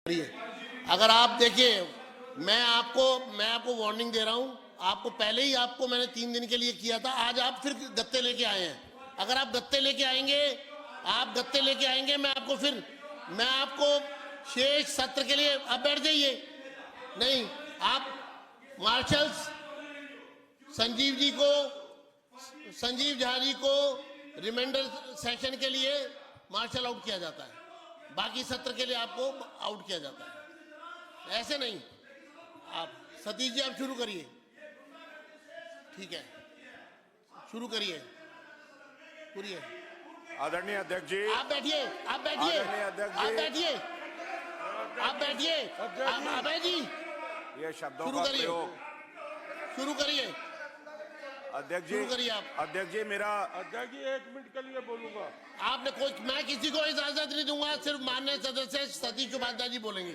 अगर आप देखिए, मैं आपको वार्निंग दे रहा हूं। आपको पहले ही आपको मैंने 3 दिन के लिए किया था, आज आप फिर गत्ते लेके आए हैं। अगर आप गत्ते लेके आएंगे, मैं आपको शेष सत्र के लिए, अब बैठ जाइए। नहीं, आप मार्शल्स संजीव झा जी को रिमाइंडर सेशन के लिए मार्शल आउट किया जाता है, बाकी सत्र के लिए आपको आउट किया जाता है। ऐसे नहीं। आप सतीश जी, आप शुरू करिए। ठीक है, शुरू करिए। आदरणीय अध्यक्ष जी, आप बैठिए। आदरणीय अध्यक्ष जी, अभय जी, ये शब्दों शुरू का करिए। प्रयोग। शुरू करिए अध्यक्ष शुरू करिए आप। अध्यक्ष जी, मेरा अध्यक्ष जी 1 मिनट के लिए बोलूंगा। मैं किसी को इजाजत नहीं दूंगा, सिर्फ माननीय सदस्य सतीश उपाध्याय जी बोलेंगे।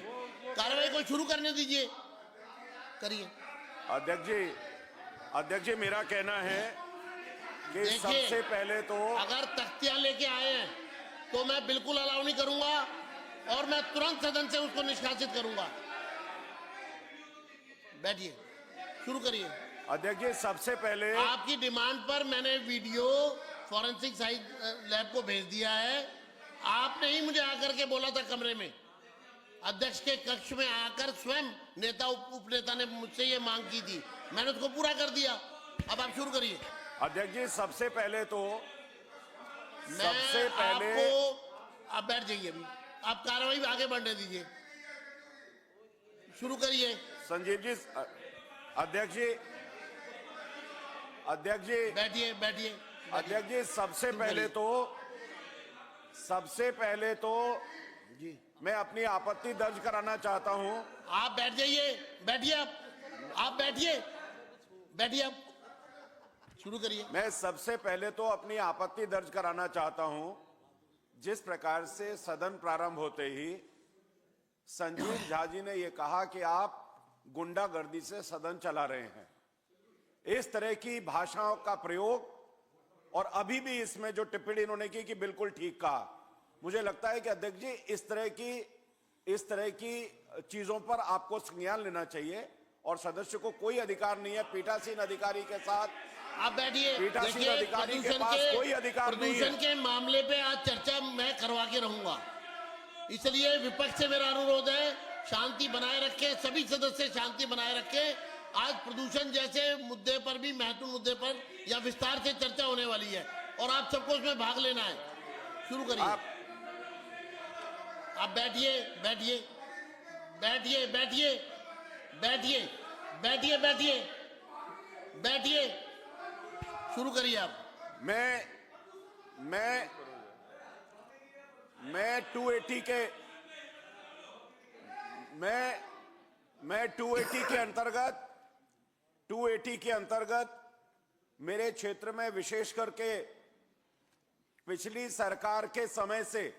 कार्रवाई को शुरू करने दीजिए, करिए। अध्यक्ष जी, मेरा कहना है कि सबसे पहले तो अगर तख्तियां लेके आए हैं तो मैं बिल्कुल अलाउ नहीं करूंगा और मैं तुरंत सदन से उसको निष्कासित करूंगा। बैठिए, शुरू करिए। अध्यक्ष जी, सबसे पहले आपकी डिमांड पर मैंने वीडियो फॉरेंसिक साइंस लैब को भेज दिया है। आपने ही मुझे आकर के बोला था कमरे में, अध्यक्ष के कक्ष में आकर स्वयं नेता उपनेता ने मुझसे ये मांग की थी, मैंने उसको पूरा कर दिया। अब आप शुरू करिए। अध्यक्ष जी, सबसे पहले आपको, आप बैठ जाइए, अभी आप कार्रवाई आगे बढ़ने दीजिए। शुरू करिए। संजीव जी, अध्यक्ष जी, बैठिए। अध्यक्ष जी, सबसे पहले तो जी, मैं अपनी आपत्ति दर्ज कराना चाहता हूं। आप बैठ जाइए। बैठिए आप बैठिए। आप शुरू करिए। मैं सबसे पहले तो अपनी आपत्ति दर्ज कराना चाहता हूं, जिस प्रकार से सदन प्रारंभ होते ही संजीव झा जी ने यह कहा कि आप गुंडागर्दी से सदन चला रहे हैं। इस तरह की भाषाओं का प्रयोग, और अभी भी इसमें जो टिप्पणी इन्होंने की कि बिल्कुल ठीक कहा। मुझे लगता है कि अध्यक्ष जी, इस तरह की चीजों पर आपको संज्ञान लेना चाहिए और सदस्य को कोई अधिकार नहीं है पीठासीन अधिकारी के साथ। आप बैठिए। पीठासीन अधिकारी के पास कोई अधिकार नहीं है। प्रदूषण के मामले पे आज चर्चा मैं करवा के रहूंगा, इसलिए विपक्ष से मेरा अनुरोध है, शांति बनाए रखें, सभी सदस्य शांति बनाए रखें। आज प्रदूषण जैसे मुद्दे पर भी, महत्वपूर्ण मुद्दे पर या विस्तार से चर्चा होने वाली है और आप सबको उसमें भाग लेना है। शुरू करिए। आप बैठिए। शुरू करिए आप। मैं 280 के अंतर्गत मेरे क्षेत्र में विशेष करके पिछली सरकार के समय से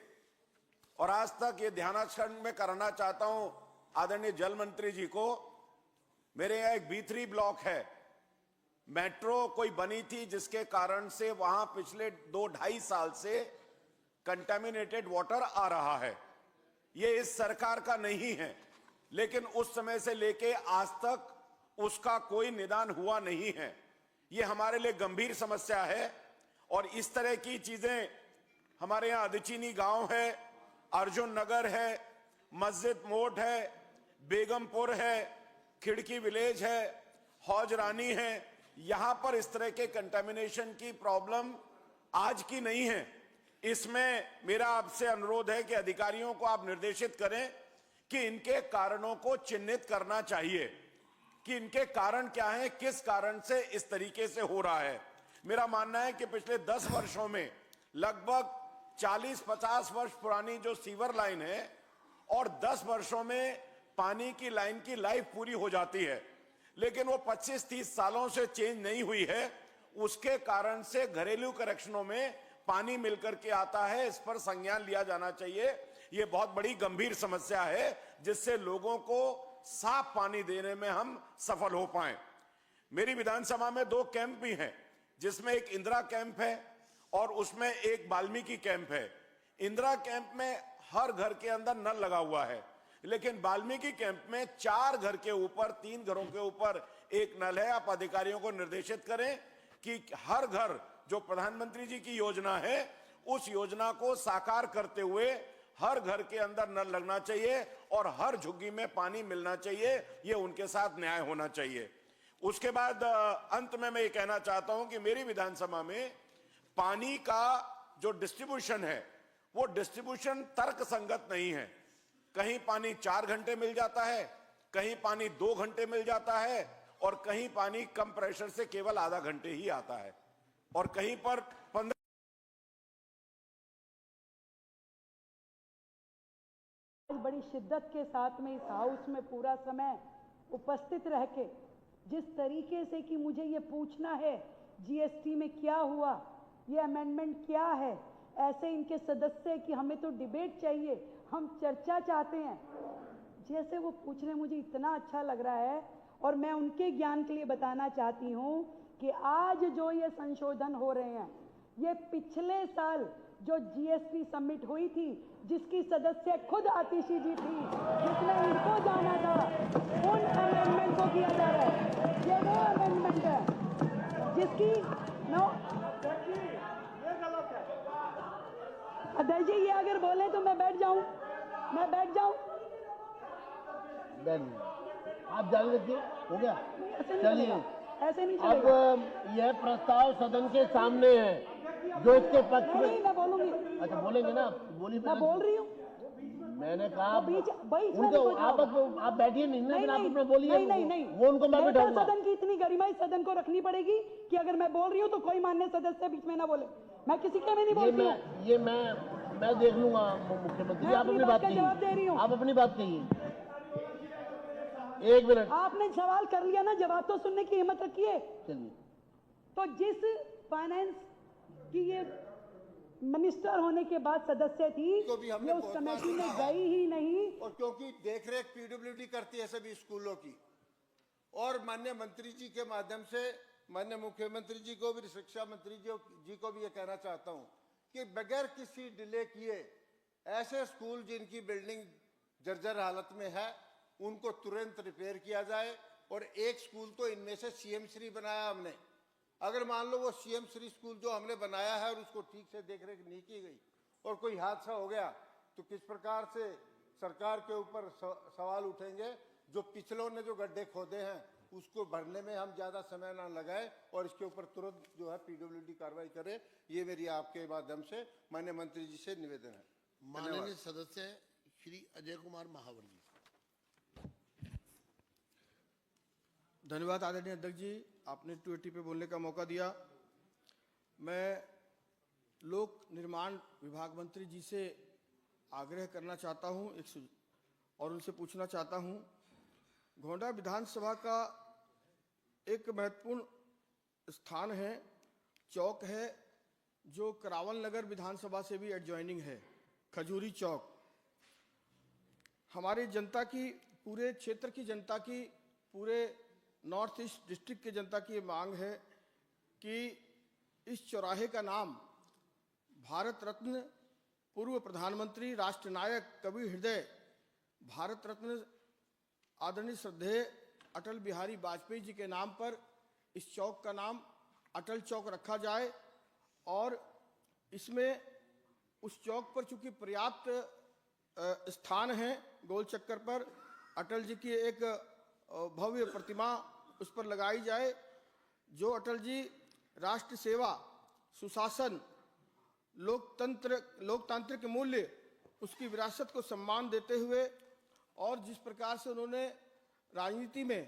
और आज तक ये ध्यानाकर्षण में करना चाहता हूं आदरणीय जल मंत्री जी को। मेरे यहाँ एक B3 ब्लॉक है, मेट्रो कोई बनी थी जिसके कारण से वहां पिछले 2-2.5 साल से कंटामिनेटेड वाटर आ रहा है। ये इस सरकार का नहीं है, लेकिन उस समय से लेके आज तक उसका कोई निदान हुआ नहीं है। ये हमारे लिए गंभीर समस्या है और इस तरह की चीजें हमारे यहाँ अदचीनी गांव है, अर्जुन नगर है, मस्जिद मोड़ है, बेगमपुर है, खिड़की विलेज है, हौज रानी है। यहां पर इस तरह के कंटामिनेशन की प्रॉब्लम आज की नहीं है। इसमें मेरा आपसे अनुरोध है कि अधिकारियों को आप निर्देशित करें कि इनके कारणों को चिन्हित करना चाहिए कि इनके कारण क्या है, किस कारण से इस तरीके से हो रहा है। मेरा मानना है कि पिछले 10 वर्षों में लगभग 40-50 वर्ष पुरानी जो सीवर लाइन है और 10 वर्षों में पानी की लाइन की लाइफ पूरी हो जाती है, लेकिन वो 25-30 सालों से चेंज नहीं हुई है। उसके कारण से घरेलू कनेक्शनों में पानी मिलकर के आता है। इस पर संज्ञान लिया जाना चाहिए। ये बहुत बड़ी गंभीर समस्या है जिससे लोगों को साफ पानी देने में हम सफल हो पाए। मेरी विधानसभा में 2 कैंप भी हैं, जिसमें एक इंदिरा कैंप है और उसमें एक वाल्मीकि कैंप है। इंदिरा कैंप में हर घर के अंदर नल लगा हुआ है, लेकिन वाल्मीकि कैंप में 4 घर के ऊपर 3 घरों के ऊपर एक नल है। आप अधिकारियों को निर्देशित करें कि हर घर जो प्रधानमंत्री जी की योजना है उस योजना को साकार करते हुए हर घर के अंदर नल लगना चाहिए और हर झुग्गी में पानी मिलना चाहिए। ये उनके साथ न्याय होना चाहिए। उसके बाद अंत में मैं ये कहना चाहता हूं कि मेरी विधानसभा में पानी का जो डिस्ट्रीब्यूशन है वो डिस्ट्रीब्यूशन तर्क संगत नहीं है। कहीं पानी 4 घंटे मिल जाता है, कहीं पानी 2 घंटे मिल जाता है और कहीं पानी कम प्रेशर से केवल आधा घंटे ही आता है और कहीं पर 15 बड़ी शिद्दत के साथ में इस हाउस में पूरा समय उपस्थित रह के जिस तरीके से कि मुझे ये पूछना है जीएसटी में क्या हुआ, ये अमेंडमेंट क्या है, ऐसे इनके सदस्य कि हमें तो डिबेट चाहिए, हम चर्चा चाहते हैं, जैसे वो पूछ रहे हैं, मुझे इतना अच्छा लग रहा है। और मैं उनके ज्ञान के लिए बताना चाहती हूँ कि आज जो ये संशोधन हो रहे हैं ये पिछले साल जो जीएसटी समिट हुई थी जिसकी सदस्य खुद आतिशी जी थी, जिसमें इनको जाना था, उन अमेंडमेंट को किया जा रहा है। ये वो अमेंडमेंट है जिसकी अध्यक्ष जी ये अगर बोले तो मैं बैठ जाऊं। आप जान लीजिए, हो गया। चलिए, ऐसे नहीं अब चलेगा। यह प्रस्ताव सदन के सामने है जो इसके पक्ष में। नहीं, मैं बोलूंगी। अच्छा बोलेंगे ना, बोलिए। मैं बोल रही हूँ। मैंने कहा उनको आप बैठिए नहीं, लेकिन आप अपना बोलिए। नहीं, वो उनको मैं बिठाऊंगा। सदन की इतनी गरिमा इस सदन को रखनी पड़ेगी कि अगर मैं बोल रही हूँ तो कोई मान्य सदस्य बीच में ना बोले। मैं किसी के में नहीं बोलती हूँ। ये मैं देख लूंगा मुख्यमंत्री। आप अपनी बात कहिए, आप अपनी बात कहिए। 1 मिनट। आपने सवाल कर लिया ना, जवाब तो सुनने की हिम्मत रखिए। चलिए, तो जिस फाइनेंस की ये मिनिस्टर होने के बाद सदस्य थी तो भी हमने ये उस बहुत कमेटी बार में कहा है। गई ही नहीं। और क्योंकि देखरेख पीडब्ल्यूडी करती है सभी स्कूलों की, और माननीय मंत्री जी के माध्यम से माननीय मुख्यमंत्री जी को भी, शिक्षा मंत्री जी को भी ये कहना चाहता हूं कि बगैर किसी डिले किए ऐसे स्कूल जिनकी बिल्डिंग जर्जर हालत में है उनको तुरंत रिपेयर किया जाए। और एक स्कूल तो इनमें से सीएम श्री बनाया हमने। अगर मान लो वो सीएम श्री स्कूल जो हमने बनाया है और उसको ठीक से देखरेख नहीं की गई और कोई हादसा हो गया तो किस प्रकार से सरकार के ऊपर सवाल उठेंगे। जो पिछलों ने जो गड्ढे खोदे हैं उसको भरने में हम ज्यादा समय ना लगाए और इसके ऊपर तुरंत जो है पीडब्ल्यूडी कार्रवाई करे। ये मेरी आपके माध्यम से माननीय मंत्री जी से निवेदन है। माननीय सदस्य श्री अजय कुमार महावर जी। धन्यवाद आदरणीय अध्यक्ष जी, आपने 280 पे बोलने का मौका दिया। मैं लोक निर्माण विभाग मंत्री जी से आग्रह करना चाहता हूं और उनसे पूछना चाहता हूं, गोंडा विधानसभा का एक महत्वपूर्ण स्थान है, चौक है जो करावल नगर विधानसभा से भी एडजॉइनिंग है, खजूरी चौक। हमारी जनता की, पूरे क्षेत्र की जनता की, पूरे नॉर्थ ईस्ट डिस्ट्रिक्ट की जनता की ये मांग है कि इस चौराहे का नाम भारत रत्न पूर्व प्रधानमंत्री, राष्ट्र नायक, कवि हृदय, भारत रत्न आदरणीय श्रद्धेय अटल बिहारी वाजपेयी जी के नाम पर इस चौक का नाम अटल चौक रखा जाए। और इसमें उस चौक पर चूंकि पर्याप्त स्थान है, गोल चक्कर पर अटल जी की एक भव्य प्रतिमा उस पर लगाई जाए, जो अटल जी राष्ट्र सेवा, सुशासन, लोकतांत्रिक मूल्य, उसकी विरासत को सम्मान देते हुए और जिस प्रकार से उन्होंने राजनीति में